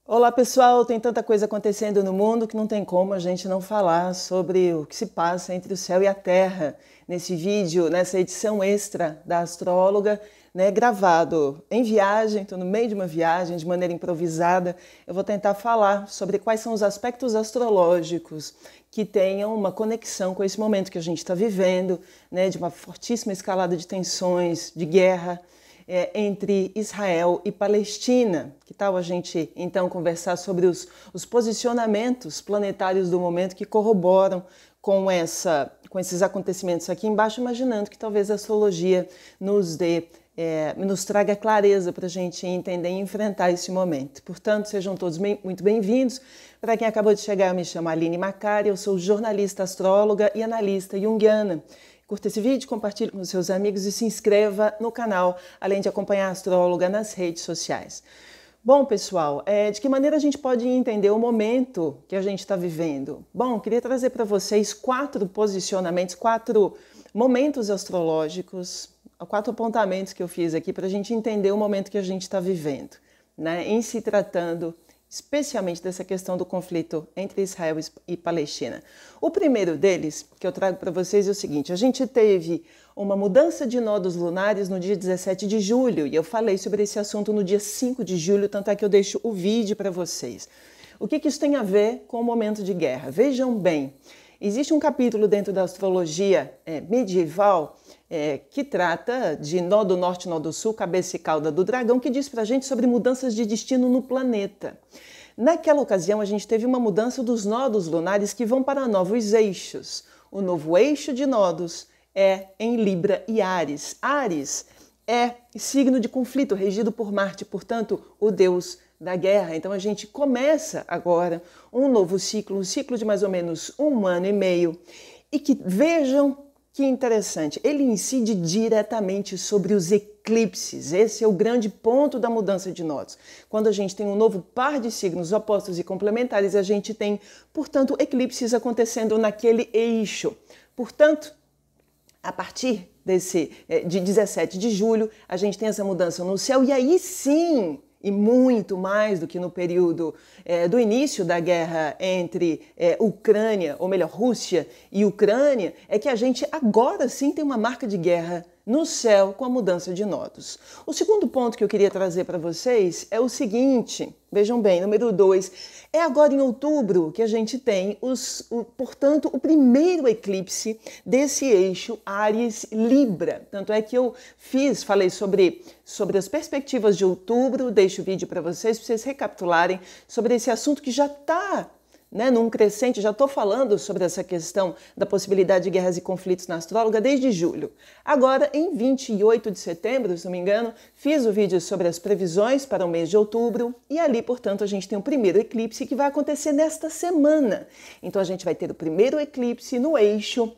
Olá pessoal, tem tanta coisa acontecendo no mundo que não tem como a gente não falar sobre o que se passa entre o céu e a terra. Nesse vídeo, nessa edição extra da Astróloga, gravado em viagem, estou no meio de uma viagem, de maneira improvisada, eu vou tentar falar sobre quais são os aspectos astrológicos que tenham uma conexão com esse momento que a gente está vivendo, de uma fortíssima escalada de tensões, de guerra, entre Israel e Palestina. Que tal a gente então conversar sobre os posicionamentos planetários do momento que corroboram com esses acontecimentos aqui embaixo, imaginando que talvez a astrologia nos traga clareza para a gente entender e enfrentar esse momento. Portanto, sejam todos muito bem-vindos. Para quem acabou de chegar, eu me chamo Aline Macari, eu sou jornalista, astróloga e analista junguiana. Curta esse vídeo, compartilhe com seus amigos e se inscreva no canal, além de acompanhar a Astróloga nas redes sociais. Bom, pessoal, de que maneira a gente pode entender o momento que a gente está vivendo? Bom, queria trazer para vocês 4 posicionamentos, 4 momentos astrológicos, 4 apontamentos que eu fiz aqui para a gente entender o momento que a gente está vivendo, em se tratando especialmente dessa questão do conflito entre Israel e Palestina. O primeiro deles, que eu trago para vocês, é o seguinte: a gente teve uma mudança de nodos lunares no dia 17 de julho, e eu falei sobre esse assunto no dia 5 de julho, tanto é que eu deixo o vídeo para vocês. O que isso tem a ver com o momento de guerra? Vejam bem, existe um capítulo dentro da astrologia medieval que trata de nó do norte, nó do sul, cabeça e cauda do dragão, que diz pra gente sobre mudanças de destino no planeta. Naquela ocasião, a gente teve uma mudança dos nodos lunares que vão para novos eixos. O novo eixo de nodos é em Libra e Áries. Áries é signo de conflito, regido por Marte, portanto, o deus da guerra. Então a gente começa agora um novo ciclo, um ciclo de mais ou menos 1 ano e meio, e que vejam que interessante, ele incide diretamente sobre os eclipses. Esse é o grande ponto da mudança de nodos. Quando a gente tem um novo par de signos opostos e complementares, a gente tem, portanto, eclipses acontecendo naquele eixo. Portanto, a partir de 17 de julho, a gente tem essa mudança no céu, e aí sim, e muito mais do que no período do início da guerra entre Ucrânia, ou melhor, Rússia e Ucrânia, é que a gente agora sim tem uma marca de guerra no céu com a mudança de nodos. O segundo ponto que eu queria trazer para vocês é o seguinte, vejam bem, número 2, é agora em outubro que a gente tem, portanto, o primeiro eclipse desse eixo Áries-Libra. Tanto é que eu falei sobre as perspectivas de outubro, deixo o vídeo para vocês recapitularem sobre esse assunto que já está num crescente. Já estou falando sobre essa questão da possibilidade de guerras e conflitos na astróloga desde julho. Agora, em 28 de setembro, se não me engano, fiz o vídeo sobre as previsões para o mês de outubro, e ali, portanto, a gente tem o primeiro eclipse que vai acontecer nesta semana. Então a gente vai ter o primeiro eclipse no eixo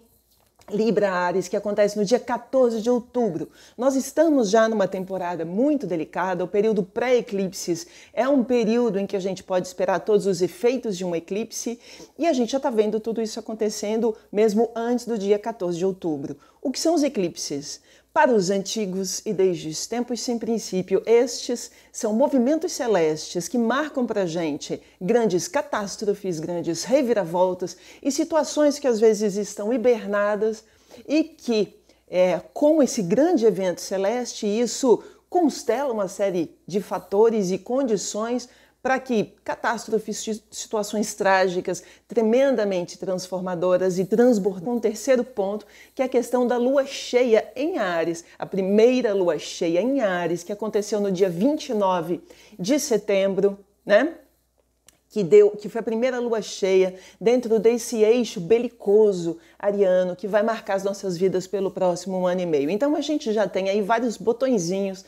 Libra-Áries, que acontece no dia 14 de outubro. Nós estamos já numa temporada muito delicada, o período pré-eclipses é um período em que a gente pode esperar todos os efeitos de um eclipse, e a gente já está vendo tudo isso acontecendo mesmo antes do dia 14 de outubro. O que são os eclipses? Para os antigos e desde os tempos sem princípio, estes são movimentos celestes que marcam para a gente grandes catástrofes, grandes reviravoltas e situações que às vezes estão hibernadas e que, com esse grande evento celeste, isso constela uma série de fatores e condições para que catástrofes, situações trágicas, tremendamente transformadoras e transbordam. Um terceiro ponto, que é a questão da lua cheia em Áries, a primeira lua cheia em Áries, que aconteceu no dia 29 de setembro, que foi a primeira lua cheia dentro desse eixo belicoso ariano que vai marcar as nossas vidas pelo próximo 1 ano e meio. Então a gente já tem aí vários botõezinhos,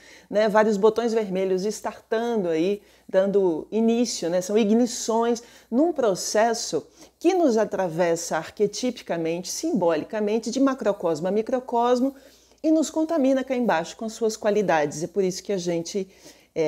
vários botões vermelhos startando aí, dando início, são ignições num processo que nos atravessa arquetipicamente, simbolicamente, de macrocosmo a microcosmo e nos contamina cá embaixo com suas qualidades. É por isso que a gente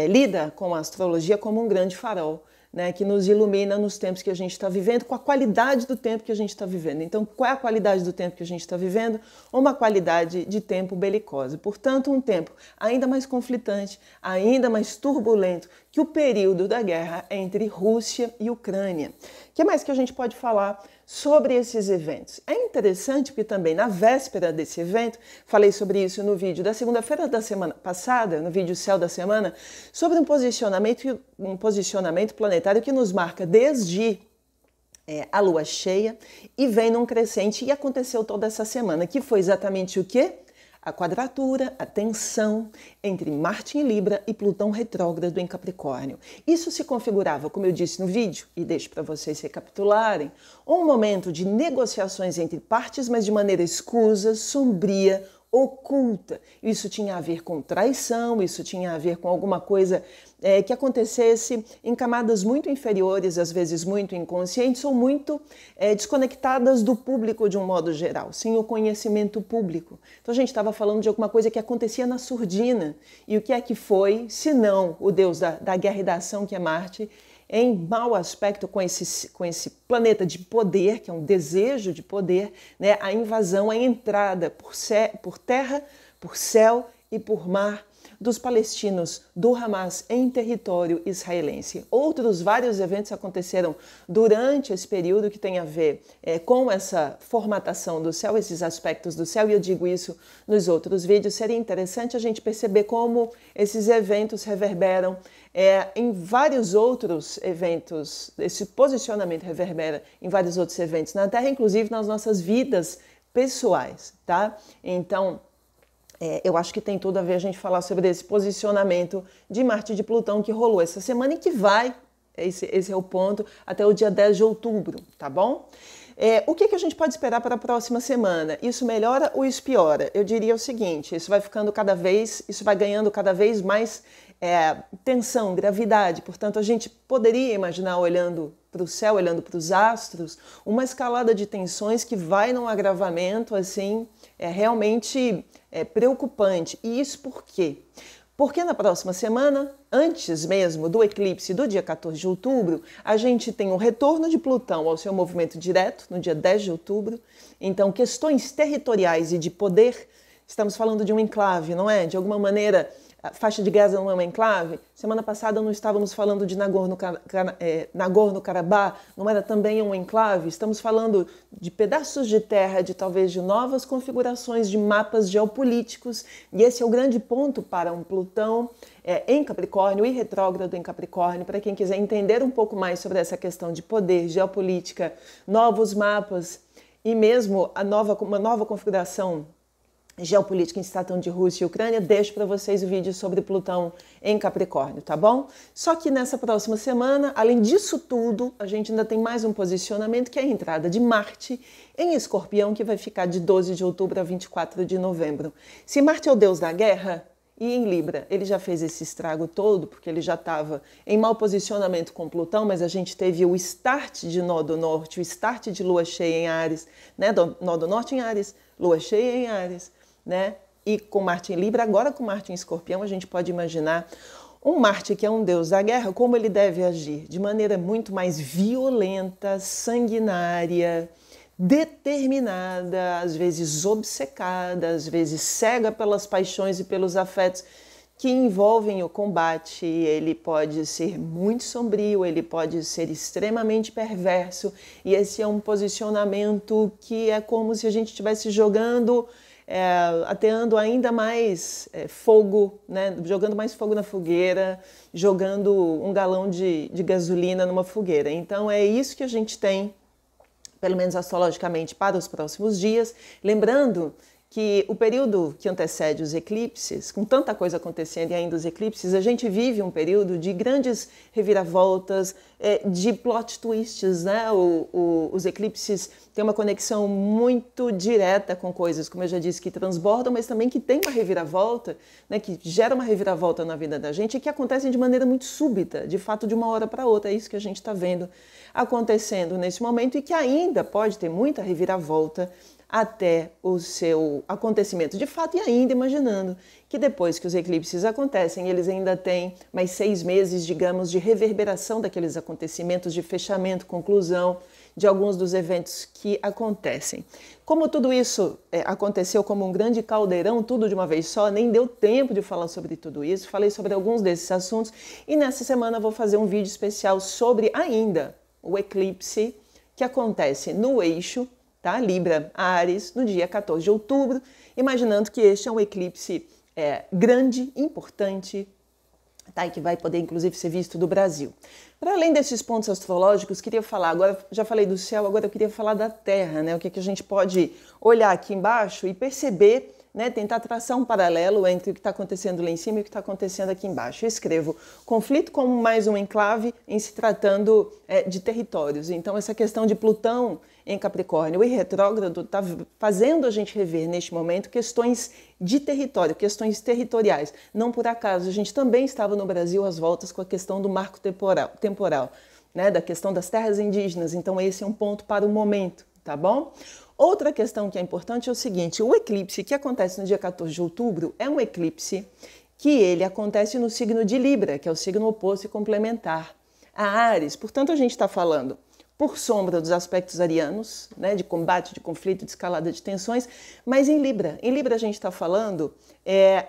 lida com a astrologia como um grande farol né, que nos ilumina nos tempos que a gente está vivendo, com a qualidade do tempo que a gente está vivendo. Então, qual é a qualidade do tempo que a gente está vivendo? Uma qualidade de tempo belicosa. Portanto, um tempo ainda mais conflitante, ainda mais turbulento que o período da guerra entre Rússia e Ucrânia. O que mais que a gente pode falar sobre esses eventos? É interessante porque também na véspera desse evento, falei sobre isso no vídeo da segunda-feira da semana passada, no vídeo Céu da Semana, sobre um posicionamento planetário que nos marca desde a lua cheia e vem num crescente, e aconteceu toda essa semana, que foi exatamente o quê? A quadratura, a tensão entre Marte em Libra e Plutão retrógrado em Capricórnio. Isso se configurava, como eu disse no vídeo, e deixo para vocês recapitularem, um momento de negociações entre partes, mas de maneira escusa, sombria, oculta. Isso tinha a ver com traição, isso tinha a ver com alguma coisa que acontecesse em camadas muito inferiores, às vezes muito inconscientes ou muito desconectadas do público de um modo geral, sem o conhecimento público. Então a gente estava falando de alguma coisa que acontecia na surdina. E o que é que foi, se não o deus da guerra e da ação, que é Marte, em mau aspecto com esse planeta de poder, que é um desejo de poder, né? A invasão, a entrada por terra, por céu e por mar dos palestinos do Hamas em território israelense. Outros vários eventos aconteceram durante esse período que tem a ver com essa formatação do céu, esses aspectos do céu, e eu digo isso nos outros vídeos. Seria interessante a gente perceber como esses eventos reverberam em vários outros eventos, esse posicionamento reverbera em vários outros eventos na Terra, inclusive nas nossas vidas pessoais, tá? Então, eu acho que tem tudo a ver a gente falar sobre esse posicionamento de Marte e de Plutão que rolou essa semana e que vai, esse é o ponto, até o dia 10 de outubro, tá bom? O que a gente pode esperar para a próxima semana? Isso melhora ou isso piora? Eu diria o seguinte, isso vai ganhando cada vez mais tensão, gravidade. Portanto, a gente poderia imaginar, olhando para o céu, olhando para os astros, uma escalada de tensões que vai num agravamento assim, realmente preocupante. E isso por quê? Porque na próxima semana, antes mesmo do eclipse do dia 14 de outubro, a gente tem o retorno de Plutão ao seu movimento direto, no dia 10 de outubro. Então, questões territoriais e de poder, estamos falando de um enclave, não é? De alguma maneira, a faixa de Gaza não é uma enclave? Semana passada não estávamos falando de Nagorno-Karabakh, não era também um enclave? Estamos falando de pedaços de terra, talvez de novas configurações de mapas geopolíticos, e esse é o grande ponto para um Plutão em Capricórnio e retrógrado em Capricórnio, para quem quiser entender um pouco mais sobre essa questão de poder, geopolítica, novos mapas e mesmo uma nova configuração geopolítica em se tratando de Rússia e Ucrânia, deixo para vocês o vídeo sobre Plutão em Capricórnio, tá bom? Só que nessa próxima semana, além disso tudo, a gente ainda tem mais um posicionamento, que é a entrada de Marte em Escorpião, que vai ficar de 12 de outubro a 24 de novembro. Se Marte é o deus da guerra, e em Libra, ele já fez esse estrago todo, porque ele já estava em mau posicionamento com Plutão, mas a gente teve o start de Nó do Norte, o start de Lua cheia em Áries, né? Nó do Norte em Áries, Lua cheia em Áries, né? E com Marte em Libra, agora com Marte em Escorpião, a gente pode imaginar um Marte que é um deus da guerra, como ele deve agir? De maneira muito mais violenta, sanguinária, determinada, às vezes obcecada, às vezes cega pelas paixões e pelos afetos que envolvem o combate. Ele pode ser muito sombrio, ele pode ser extremamente perverso, e esse é um posicionamento que é como se a gente estivesse jogando, ateando ainda mais fogo, né? Jogando mais fogo na fogueira, jogando um galão de gasolina numa fogueira. Então é isso que a gente tem, pelo menos astrologicamente, para os próximos dias. Lembrando que o período que antecede os eclipses, com tanta coisa acontecendo e ainda os eclipses, a gente vive um período de grandes reviravoltas, de plot twists, né? Os eclipses têm uma conexão muito direta com coisas, como eu já disse, que transbordam, mas também que tem uma reviravolta, né? Que gera uma reviravolta na vida da gente e que acontecem de maneira muito súbita, de fato, de uma hora para outra. É isso que a gente está vendo acontecendo nesse momento e que ainda pode ter muita reviravolta até o seu acontecimento de fato, e ainda imaginando que depois que os eclipses acontecem, eles ainda têm mais 6 meses, digamos, de reverberação daqueles acontecimentos, de fechamento, conclusão de alguns dos eventos que acontecem. Como tudo isso aconteceu como um grande caldeirão, tudo de uma vez só, nem deu tempo de falar sobre tudo isso, falei sobre alguns desses assuntos e nessa semana vou fazer um vídeo especial sobre ainda o eclipse que acontece no eixo, tá? Libra-Áries, no dia 14 de outubro, imaginando que este é um eclipse grande, importante, tá? E que vai poder inclusive ser visto do Brasil. Para além desses pontos astrológicos, queria falar, agora já falei do céu, agora eu queria falar da Terra, né? O que a gente pode olhar aqui embaixo e perceber, né? Tentar traçar um paralelo entre o que está acontecendo lá em cima e o que está acontecendo aqui embaixo. Eu escrevo conflito como mais um enclave em se tratando de territórios. Então essa questão de Plutão em Capricórnio e retrógrado está fazendo a gente rever neste momento questões de território, questões territoriais. Não por acaso, a gente também estava no Brasil às voltas com a questão do marco temporal, né, da questão das terras indígenas. Então esse é um ponto para o momento, tá bom? Outra questão que é importante é o seguinte, o eclipse que acontece no dia 14 de outubro é um eclipse que ele acontece no signo de Libra, que é o signo oposto e complementar a Áries. Portanto, a gente está falando por sombra dos aspectos arianos, né, de combate, de conflito, de escalada de tensões, mas em Libra. Em Libra a gente está falando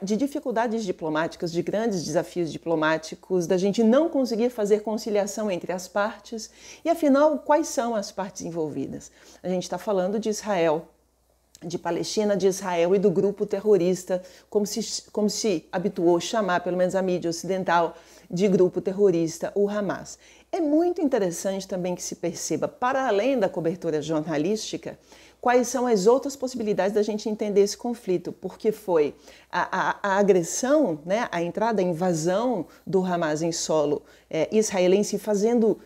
de dificuldades diplomáticas, de grandes desafios diplomáticos, da gente não conseguir fazer conciliação entre as partes. E afinal, quais são as partes envolvidas? A gente está falando de Israel, de Palestina, de Israel e do grupo terrorista, como se habituou chamar, pelo menos a mídia ocidental, de grupo terrorista, o Hamas. É muito interessante também que se perceba, para além da cobertura jornalística, quais são as outras possibilidades da gente entender esse conflito, porque foi a agressão, né, a entrada, a invasão do Hamas em solo israelense, fazendo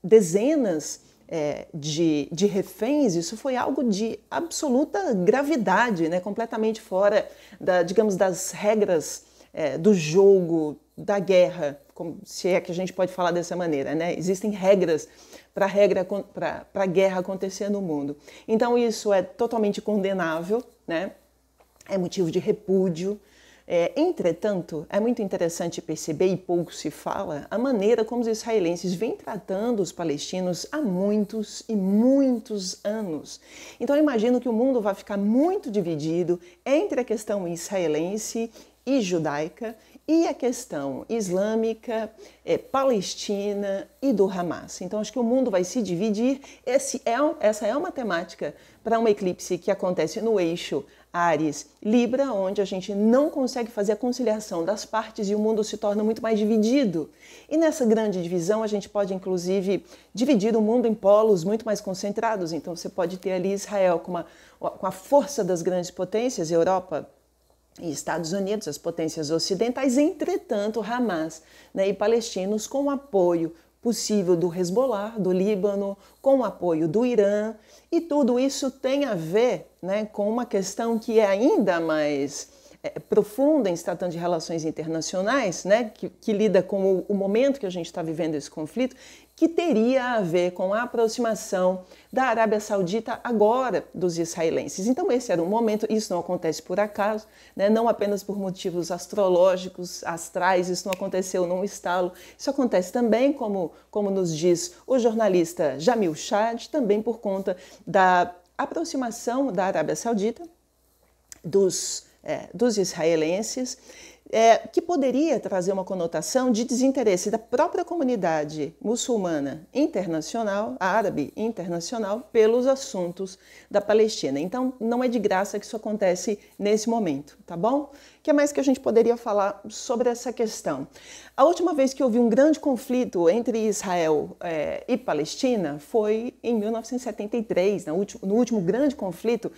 dezenas de reféns. Isso foi algo de absoluta gravidade, né, completamente fora, digamos, das regras do jogo, da guerra, se é que a gente pode falar dessa maneira, né? Existem regras para a guerra acontecer no mundo. Então isso é totalmente condenável, né? É motivo de repúdio. Entretanto, é muito interessante perceber, e pouco se fala, a maneira como os israelenses vêm tratando os palestinos há muitos e muitos anos. Então eu imagino que o mundo vai ficar muito dividido entre a questão israelense e judaica e a questão islâmica, palestina e do Hamas. Então acho que o mundo vai se dividir. Essa é uma temática para um eclipse que acontece no eixo Áries-Libra, onde a gente não consegue fazer a conciliação das partes e o mundo se torna muito mais dividido. E nessa grande divisão a gente pode inclusive dividir o mundo em polos muito mais concentrados. Então você pode ter ali Israel com a força das grandes potências, Europa e Estados Unidos, as potências ocidentais, entretanto Hamas, né, e palestinos com o apoio possível do Hezbollah, do Líbano, com o apoio do Irã, e tudo isso tem a ver, né, com uma questão que é ainda mais profunda em se tratando de relações internacionais, né, que lida com o momento que a gente está vivendo esse conflito, que teria a ver com a aproximação da Arábia Saudita agora dos israelenses. Então esse era um momento, isso não acontece por acaso, né, não apenas por motivos astrológicos, astrais, isso não aconteceu num estalo, isso acontece também, como nos diz o jornalista Jamil Chad, também por conta da aproximação da Arábia Saudita, dos israelenses, que poderia trazer uma conotação de desinteresse da própria comunidade muçulmana internacional, árabe internacional, pelos assuntos da Palestina. Então, não é de graça que isso acontece nesse momento, tá bom? O que mais que a gente poderia falar sobre essa questão? A última vez que houve um grande conflito entre Israel e Palestina foi em 1973, no último grande conflito,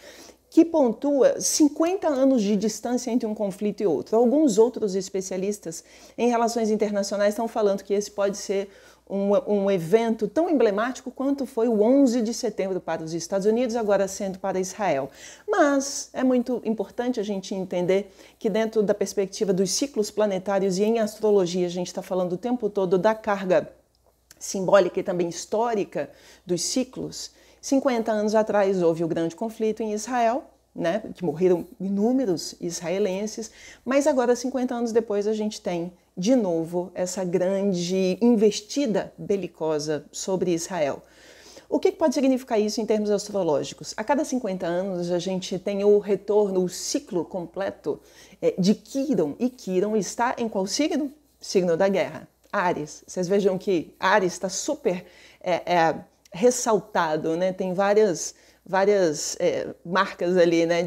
que pontua 50 anos de distância entre um conflito e outro. Alguns outros especialistas em relações internacionais estão falando que esse pode ser um evento tão emblemático quanto foi o 11 de setembro para os Estados Unidos, agora sendo para Israel. Mas é muito importante a gente entender que dentro da perspectiva dos ciclos planetários e em astrologia a gente está falando o tempo todo da carga simbólica e também histórica dos ciclos, 50 anos atrás houve o grande conflito em Israel, né, que morreram inúmeros israelenses, mas agora, 50 anos depois, a gente tem de novo essa grande investida belicosa sobre Israel. O que pode significar isso em termos astrológicos? A cada 50 anos a gente tem o retorno, o ciclo completo de Quirón, e Quirón está em qual signo? Signo da guerra, Áries. Vocês vejam que Áries está super ressaltado, né? Tem várias marcas ali, né,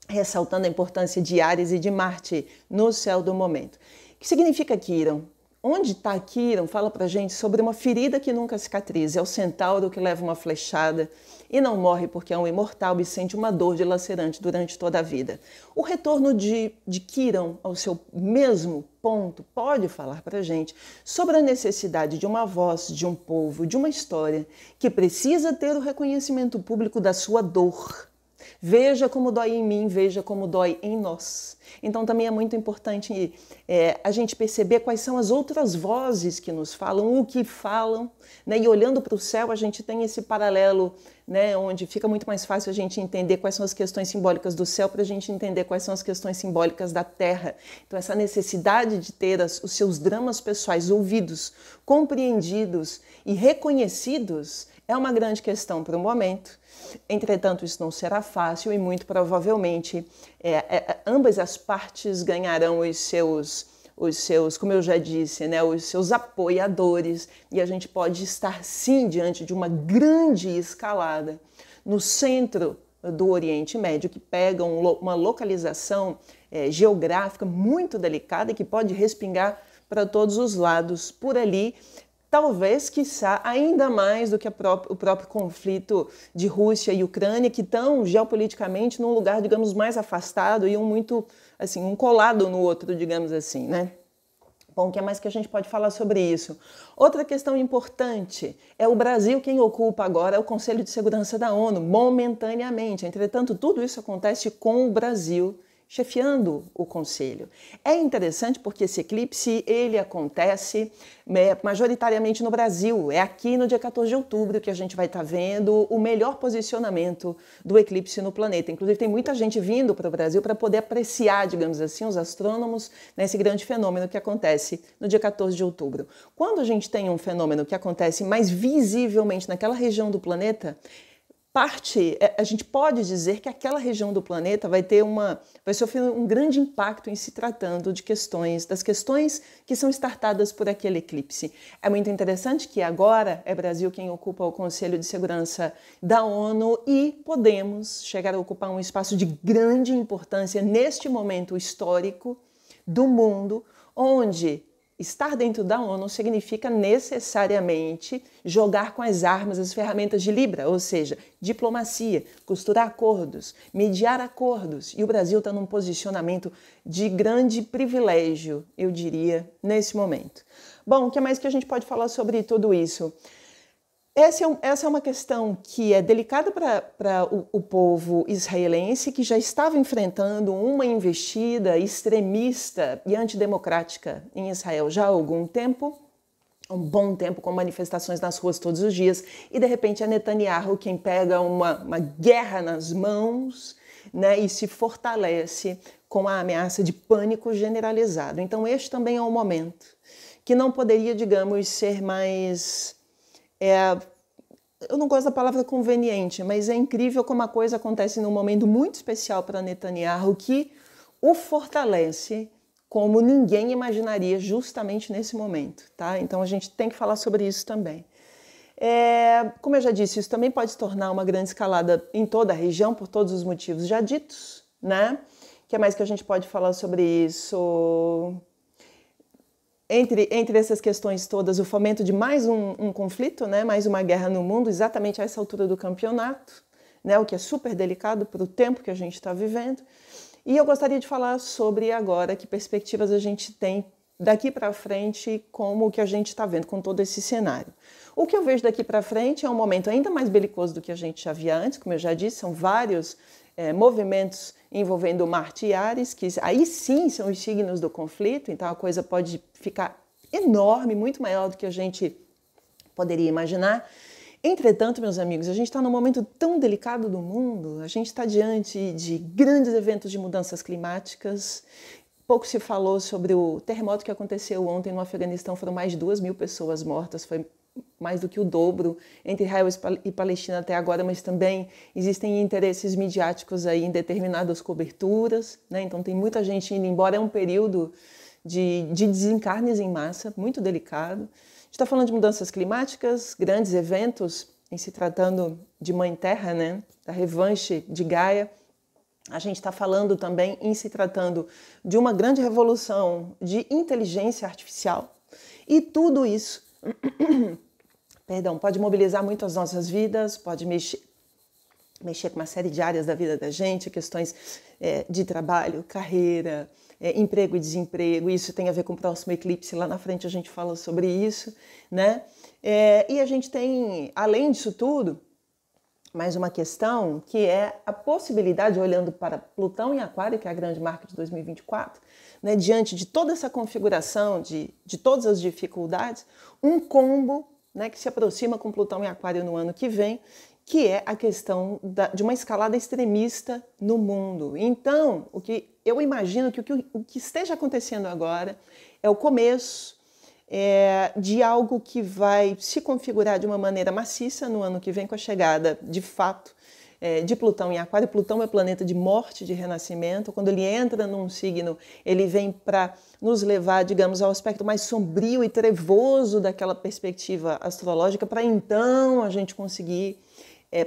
ressaltando a importância de Áries e de Marte no céu do momento. O que significa Quirón? Onde está Quirón fala pra gente sobre uma ferida que nunca cicatriza. É o centauro que leva uma flechada e não morre porque é um imortal e sente uma dor dilacerante durante toda a vida. O retorno de Quirón ao seu mesmo ponto pode falar pra gente sobre a necessidade de uma voz, de um povo, de uma história que precisa ter o reconhecimento público da sua dor. Veja como dói em mim, veja como dói em nós. Então também é muito importante a gente perceber quais são as outras vozes que nos falam, o que falam, né? E olhando para o céu a gente tem esse paralelo, né, onde fica muito mais fácil a gente entender quais são as questões simbólicas do céu para a gente entender quais são as questões simbólicas da terra. Então essa necessidade de ter os seus dramas pessoais ouvidos, compreendidos e reconhecidos é uma grande questão para o momento. Entretanto, isso não será fácil e muito provavelmente ambas as partes ganharão os seus, como eu já disse, né, os seus apoiadores, e a gente pode estar sim diante de uma grande escalada no centro do Oriente Médio, que pega uma localização geográfica muito delicada e que pode respingar para todos os lados por ali. Talvez, quiçá, ainda mais do que o próprio conflito de Rússia e Ucrânia, que estão geopoliticamente num lugar, digamos, mais afastado e um colado no outro, digamos assim, né? Bom, o que é mais que a gente pode falar sobre isso? Outra questão importante é o Brasil quem ocupa agora o Conselho de Segurança da ONU, momentaneamente. Entretanto, tudo isso acontece com o Brasil chefiando o Conselho. É interessante porque esse eclipse ele acontece majoritariamente no Brasil. É aqui no dia 14 de outubro que a gente vai estar vendo o melhor posicionamento do eclipse no planeta. Inclusive tem muita gente vindo para o Brasil para poder apreciar, digamos assim, os astrônomos nesse grande fenômeno que acontece no dia 14 de outubro. Quando a gente tem um fenômeno que acontece mais visivelmente naquela região do planeta, a gente pode dizer que aquela região do planeta vai sofrer um grande impacto em se tratando das questões que são startadas por aquele eclipse. É muito interessante que agora é Brasil quem ocupa o Conselho de Segurança da ONU e podemos chegar a ocupar um espaço de grande importância neste momento histórico do mundo, onde estar dentro da ONU significa necessariamente jogar com as armas, as ferramentas de Libra, ou seja, diplomacia, costurar acordos, mediar acordos. E o Brasil está num posicionamento de grande privilégio, eu diria, nesse momento. Bom, o que mais que a gente pode falar sobre tudo isso? Essa é uma questão que é delicada para o povo israelense, que já estava enfrentando uma investida extremista e antidemocrática em Israel já há algum tempo, um bom tempo, com manifestações nas ruas todos os dias, e de repente é Netanyahu quem pega uma guerra nas mãos, né, e se fortalece com a ameaça de pânico generalizado. Então este também é um momento que não poderia, digamos, ser mais... eu não gosto da palavra conveniente, mas é incrível como a coisa acontece num momento muito especial para Netanyahu, que o fortalece como ninguém imaginaria justamente nesse momento, tá? Então a gente tem que falar sobre isso também. Como eu já disse, isso também pode se tornar uma grande escalada em toda a região, por todos os motivos já ditos, né? O que mais que a gente pode falar sobre isso? Entre essas questões todas, o fomento de mais um conflito, né, mais uma guerra no mundo, exatamente a essa altura do campeonato, né, o que é super delicado para o tempo que a gente está vivendo. E eu gostaria de falar sobre agora que perspectivas a gente tem daqui para frente, como o que a gente está vendo com todo esse cenário. O que eu vejo daqui para frente é um momento ainda mais belicoso do que a gente já via antes, como eu já disse, são vários movimentos envolvendo Marte e Áries, que aí sim são os signos do conflito, então a coisa pode ficar enorme, muito maior do que a gente poderia imaginar. Entretanto, meus amigos, a gente está num momento tão delicado do mundo, a gente está diante de grandes eventos de mudanças climáticas. Pouco se falou sobre o terremoto que aconteceu ontem no Afeganistão, foram mais de 2.000 pessoas mortas, foi mais do que o dobro entre Israel e Palestina até agora, mas também existem interesses midiáticos aí em determinadas coberturas, né? Então tem muita gente indo embora, é um período de desencarnes em massa, muito delicado. A gente está falando de mudanças climáticas, grandes eventos, em se tratando de Mãe Terra, né? Da revanche de Gaia. A gente está falando também em se tratando de uma grande revolução de inteligência artificial. E tudo isso pode mobilizar muito as nossas vidas, pode mexer com uma série de áreas da vida da gente, questões de trabalho, carreira, emprego e desemprego. Isso tem a ver com o próximo eclipse, lá na frente a gente fala sobre isso, né? E a gente tem, além disso tudo, mais uma questão que é a possibilidade, olhando para Plutão em Aquário, que é a grande marca de 2024, né, diante de toda essa configuração, de todas as dificuldades, um combo, né, que se aproxima com Plutão em Aquário no ano que vem, que é a questão de uma escalada extremista no mundo. Então, o que eu imagino que o que esteja acontecendo agora é o começo de algo que vai se configurar de uma maneira maciça no ano que vem, com a chegada, de fato, de Plutão em Aquário. Plutão é planeta de morte, de renascimento. Quando ele entra num signo, ele vem para nos levar, digamos, ao aspecto mais sombrio e trevoso daquela perspectiva astrológica, para então a gente conseguir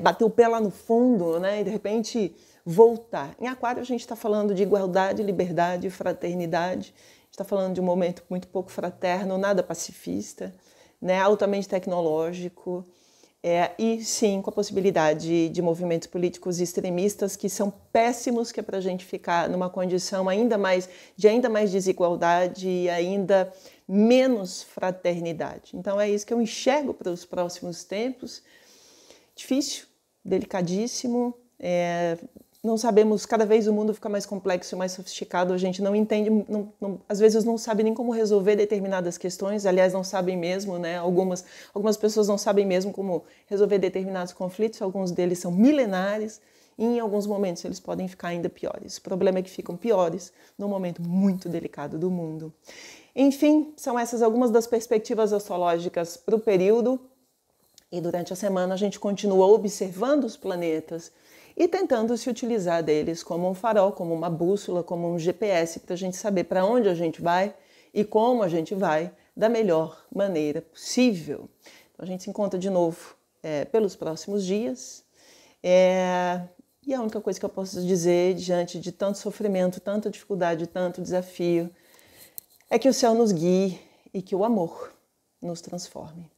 bater o pé lá no fundo, né, e de repente voltar. Em Aquário a gente está falando de igualdade, liberdade, fraternidade. Está falando de um momento muito pouco fraterno, nada pacifista, né, altamente tecnológico, e sim com a possibilidade de movimentos políticos extremistas que são péssimos, que é para a gente ficar numa condição ainda mais desigualdade e ainda menos fraternidade. Então é isso que eu enxergo para os próximos tempos. Difícil, delicadíssimo, não sabemos, cada vez o mundo fica mais complexo e mais sofisticado, a gente não entende, às vezes não sabe nem como resolver determinadas questões, aliás, não sabem mesmo, né? Algumas pessoas não sabem mesmo como resolver determinados conflitos, alguns deles são milenares, e em alguns momentos eles podem ficar ainda piores. O problema é que ficam piores num momento muito delicado do mundo. Enfim, são essas algumas das perspectivas astrológicas para o período, e durante a semana a gente continua observando os planetas e tentando se utilizar deles como um farol, como uma bússola, como um GPS, para a gente saber para onde a gente vai e como a gente vai da melhor maneira possível. Então, a gente se encontra de novo pelos próximos dias. E a única coisa que eu posso dizer, diante de tanto sofrimento, tanta dificuldade, tanto desafio, é que o céu nos guie e que o amor nos transforme.